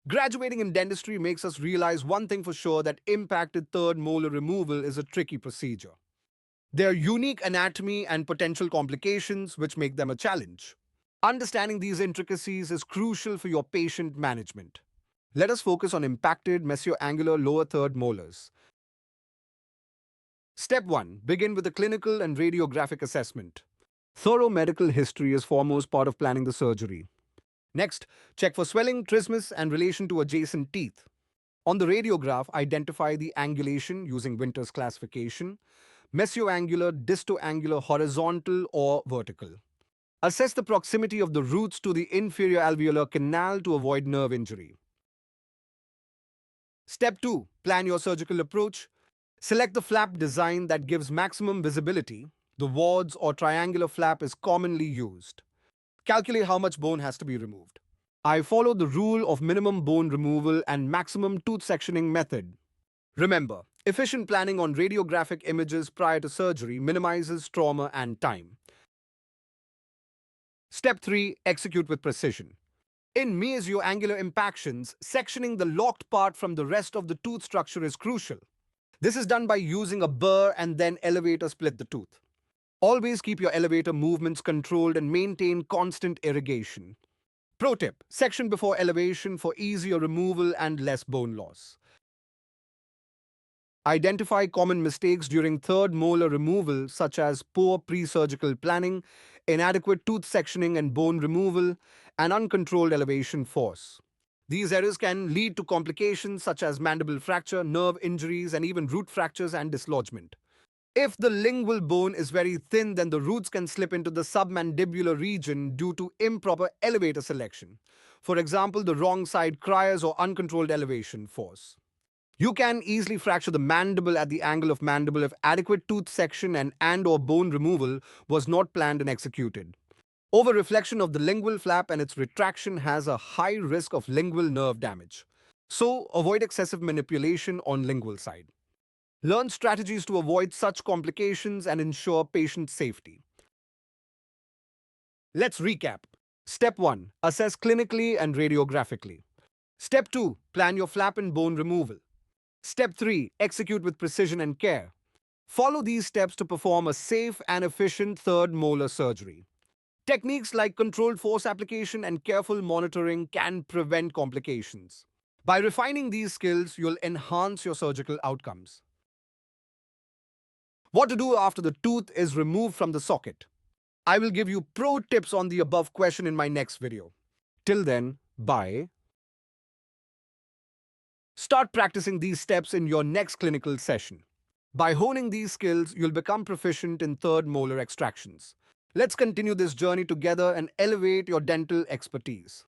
Graduating in dentistry makes us realize one thing for sure, that impacted third molar removal is a tricky procedure. There are unique anatomy and potential complications which make them a challenge. Understanding these intricacies is crucial for your patient management. Let us focus on impacted mesioangular lower third molars. Step 1. Begin with the clinical and radiographic assessment. Thorough medical history is foremost part of planning the surgery. Next, check for swelling, trismus, and relation to adjacent teeth. On the radiograph, identify the angulation using Winter's classification: mesioangular, distoangular, horizontal, or vertical. Assess the proximity of the roots to the inferior alveolar canal to avoid nerve injury. Step 2. Plan your surgical approach. Select the flap design that gives maximum visibility. The wards or triangular flap is commonly used. Calculate how much bone has to be removed. I follow the rule of minimum bone removal and maximum tooth sectioning method. Remember, efficient planning on radiographic images prior to surgery minimizes trauma and time. Step 3. Execute with precision. In mesioangular impactions, sectioning the locked part from the rest of the tooth structure is crucial. This is done by using a burr and then elevator split the tooth. Always keep your elevator movements controlled and maintain constant irrigation. Pro tip: section before elevation for easier removal and less bone loss. Identify common mistakes during third molar removal, such as poor pre surgical planning, inadequate tooth sectioning and bone removal, and uncontrolled elevation force. These errors can lead to complications such as mandible fracture, nerve injuries, and even root fractures and dislodgement. If the lingual bone is very thin, then the roots can slip into the submandibular region due to improper elevator selection. For example, the wrong side cryers or uncontrolled elevation force. You can easily fracture the mandible at the angle of mandible if adequate tooth section and or bone removal was not planned and executed. Over-reflection of the lingual flap and its retraction has a high risk of lingual nerve damage. So, avoid excessive manipulation on lingual side. Learn strategies to avoid such complications and ensure patient safety. Let's recap. Step 1. Assess clinically and radiographically. Step 2. Plan your flap and bone removal. Step 3. Execute with precision and care. Follow these steps to perform a safe and efficient third molar surgery. Techniques like controlled force application and careful monitoring can prevent complications. By refining these skills, you'll enhance your surgical outcomes. What to do after the tooth is removed from the socket? I will give you pro tips on the above question in my next video. Till then, bye. Start practicing these steps in your next clinical session. By honing these skills, you'll become proficient in third molar extractions. Let's continue this journey together and elevate your dental expertise.